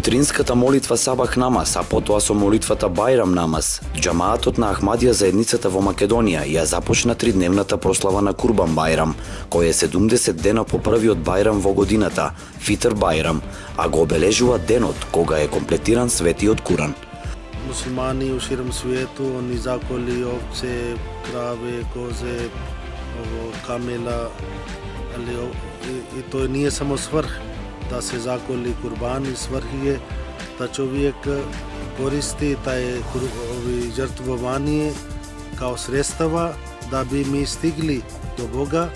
утринската молитва Сабах намаз, а потоа со молитвата Бајрам намаз, џамаатот на Ахмадија заедницата во Македонија ја започна тридневната прослава на Курбан Бајрам, кој е 70 дена по првиот Бајрам во годината, Фитр Бајрам, а го обележува денот кога е комплетиран светиот Куран. Muslimani u širom svijetu, oni zakoli ovce, krave, koze, kamela, ali i to nije samo svrh da se zakoli kurbani, svrh je da čovjek koristi taj žrtvovanje kao sredstava da bi mi stigli do Boga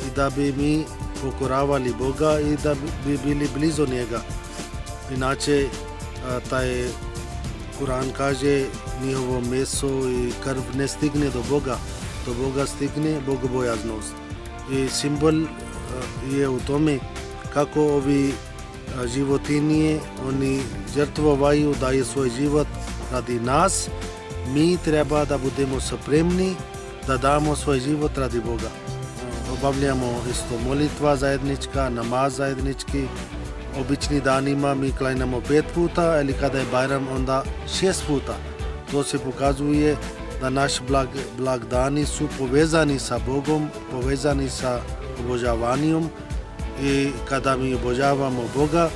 i da bi mi pokoravali Boga i da bi bili blizu njega. Inače, taj Kur'an kaže njihovo meso i krv ne stigne do Boga stigne bogobojaznost. I simbol je u tome kako ovi životinje, oni žrtvovaju, daju svoj život radi nas, mi treba da budemo spremni da damo svoj život radi Boga. Obavljamo isto molitva zajednička, namaz zajednički. Obični danima mi klanjamo 5 puta, ili kada je Bajram onda 6 puta. To se pokazuje da naši blagdani su povezani sa Bogom, povezani sa obožavanjem i kada mi obožavamo Boga,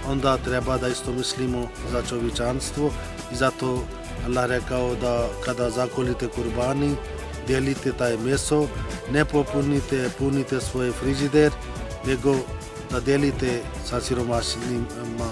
onda treba da isto mislimo za čovječanstvo i zato Allah rekao da kada zakolite kurbani, dijelite taj meso, ne punite svoj frižider, nego да делите со сиромашнима.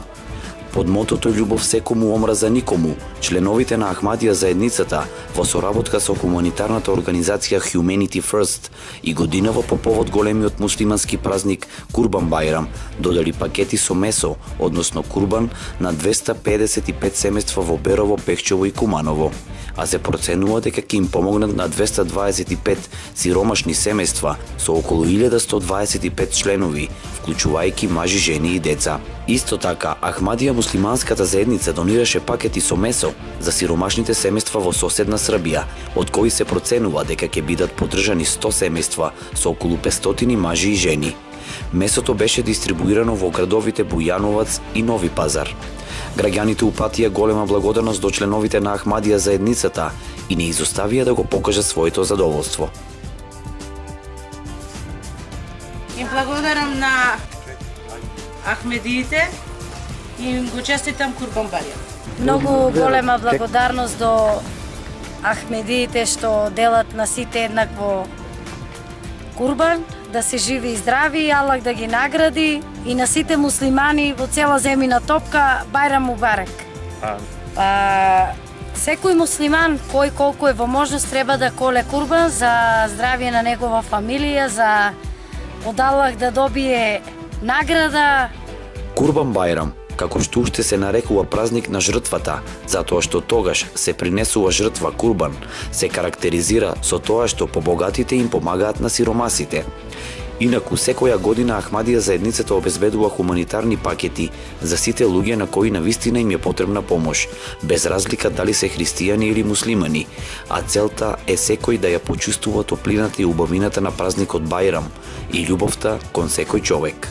Под мотото љубов секому, омраза никому, членовите на Ахмадија заедницата во соработка со хуманитарната организација Humanity First и годинава по повод големиот муслимански празник Курбан Бајрам додели пакети со месо, односно курбан, на 255 семејства во Берово, Пехчево и Куманово, а се проценува дека ќе им помогнат на 225 сиромашни семејства со околу 1125 членови, вклучувајќи мажи, жени и деца. Исто така, Ахмадија муслиманската заедница донираше пакети со месо за сиромашните семејства во соседна Србија, од кои се проценува дека ќе бидат поддржани 100 семејства со околу 500 мажи и жени. Месото беше дистрибуирано во градовите Бујановац и Нови Пазар. Граѓаните упатија голема благодарност до членовите на Ахмадија заедницата и не изоставија да го покажат своето задоволство. Им благодарам на Ахмедиите и им го честитам Курбан Бајрам. Многу голема благодарност до Ахмедиите што делат на сите еднакво Курбан, да се живи и здрави и Аллах да ги награди и на сите муслимани во цела земјина топка Бајрам мубарак. Секој муслиман кој колку е во можност треба да коле Курбан за здравје на негова фамилија, за од Аллах да добие награда. Курбан Бајрам, како што уште се нарекува празник на жртвата, затоа што тогаш се принесува жртва курбан, се карактеризира со тоа што побогатите им помагаат на сиромасите. Инаку, секоја година Ахмадија заедницата обезбедува хуманитарни пакети за сите луѓе на кои навистина им е потребна помош, без разлика дали се христијани или муслимани, а целта е секој да ја почувствува топлината и убавината на празникот Бајрам и љубовта кон секој човек.